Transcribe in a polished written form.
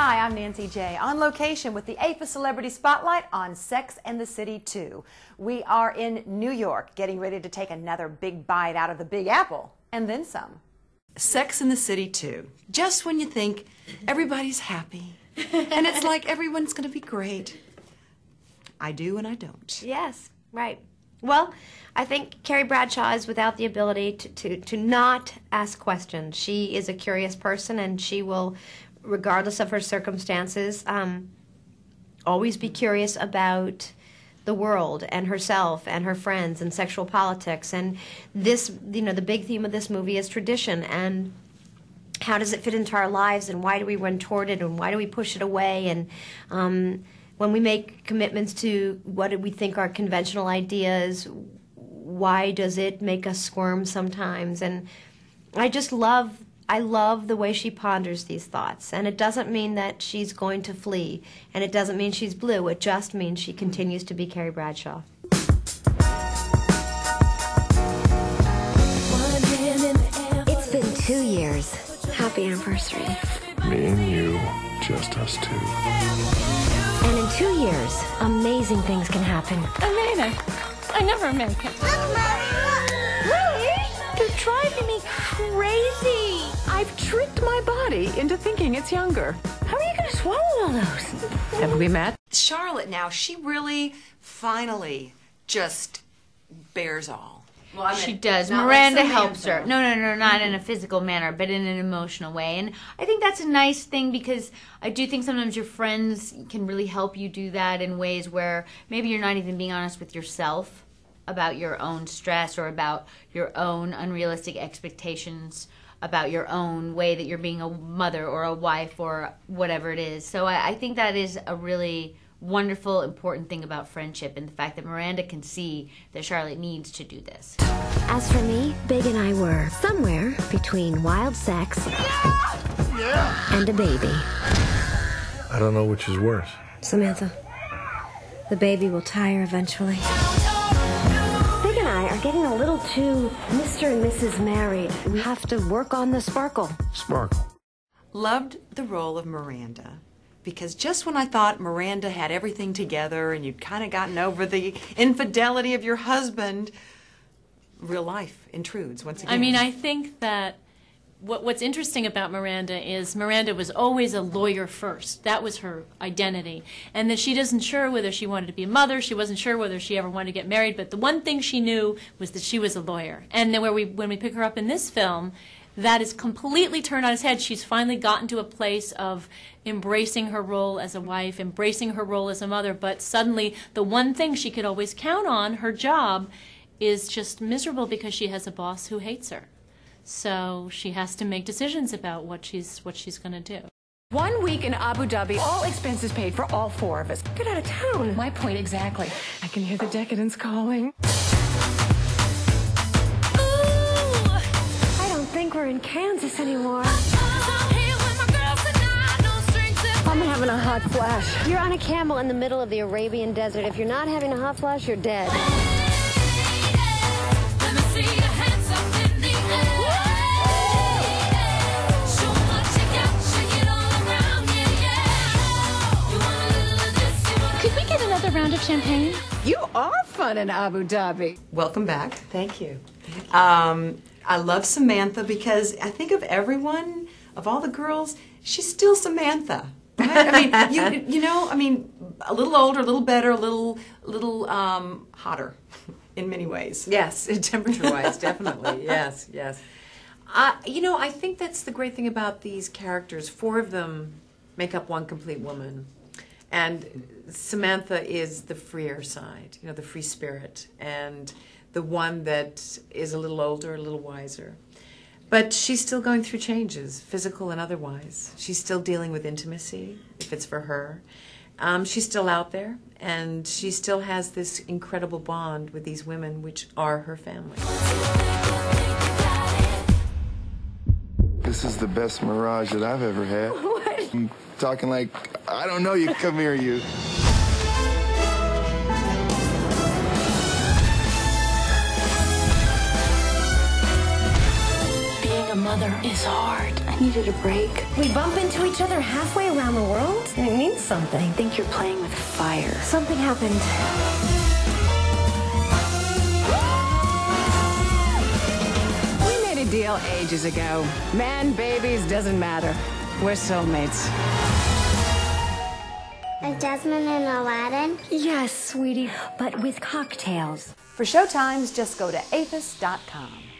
Hi, I'm Nancy J. on location with the AFA Celebrity Spotlight on Sex and the City 2. We are in New York, getting ready to take another big bite out of the Big Apple, and then some. Sex and the City 2. Just when you think everybody's happy, and it's like everyone's going to be great. I do and I don't. Yes, right. Well, I think Carrie Bradshaw is without the ability to not ask questions. She is a curious person, and she will, regardless of her circumstances, always be curious about the world and herself and her friends and sexual politics. And this, you know, the big theme of this movie is tradition, and how does it fit into our lives, and why do we run toward it, and why do we push it away, and when we make commitments to what we think are conventional ideas, why does it make us squirm sometimes? And I love the way she ponders these thoughts. And it doesn't mean that she's going to flee, and it doesn't mean she's blue. It just means she continues to be Carrie Bradshaw. It's been 2 years. Happy anniversary. Me and you, just us two. And in 2 years, amazing things can happen. I made it. I never make it. Really? You're driving me crazy. I've tricked my body into thinking it's younger. How are you going to swallow all those? Have we met? Charlotte now, she really finally just bears all. Well, She does. Miranda helps her. No, not in a physical manner, but in an emotional way. And I think that's a nice thing, because I do think sometimes your friends can really help you do that in ways where maybe you're not even being honest with yourself about your own stress or about your own unrealistic expectations, about your own way that you're being a mother or a wife or whatever it is. So I think that is a really wonderful, important thing about friendship, and the fact that Miranda can see that Charlotte needs to do this. As for me, Big and I were somewhere between wild sex and a baby. I don't know which is worse. Samantha, the baby will tire eventually. Big and I are getting a little too Mr. and Mrs. Married. We have to work on the sparkle. Sparkle. Loved the role of Miranda, because just when I thought Miranda had everything together and you'd kind of gotten over the infidelity of your husband, real life intrudes once again. I mean, I think that what's interesting about Miranda is Miranda was always a lawyer first. That was her identity. And that she wasn't sure whether she wanted to be a mother. She wasn't sure whether she ever wanted to get married. But the one thing she knew was that she was a lawyer. And then when we pick her up in this film, that is completely turned on its head. She's finally gotten to a place of embracing her role as a wife, embracing her role as a mother, but suddenly the one thing she could always count on, her job, is just miserable because she has a boss who hates her. So she has to make decisions about what she's going to do. 1 week in Abu Dhabi, all expenses paid for all 4 of us. Get out of town. My point exactly. I can hear the decadence calling. I don't think we're in Kansas anymore. I'm having a hot flash. You're on a camel in the middle of the Arabian desert. If you're not having a hot flash, you're dead. Could we get another round of champagne? You are fun in Abu Dhabi. Welcome back. Thank you. I love Samantha because I think of everyone, of all the girls, she's still Samantha. Right? I mean, you know, I mean, a little older, a little better, a little hotter in many ways. Yes, temperature-wise, definitely. Yes. You know, I think that's the great thing about these characters. 4 of them make up one complete woman. And Samantha is the freer side, you know, the free spirit, and the one that is a little older, a little wiser. But she's still going through changes, physical and otherwise. She's still dealing with intimacy, if it's for her. She's still out there, and she still has this incredible bond with these women, which are her family. This is the best mirage that I've ever had. What? I'm talking like, I don't know you, come here, you. Being a mother is hard. I needed a break. We bump into each other halfway around the world, and it means something. I think you're playing with fire. Something happened. We made a deal ages ago. Man, babies, doesn't matter. We're soulmates. Like Jasmine and Aladdin? Yes, sweetie, but with cocktails. For showtimes, just go to aphis.com.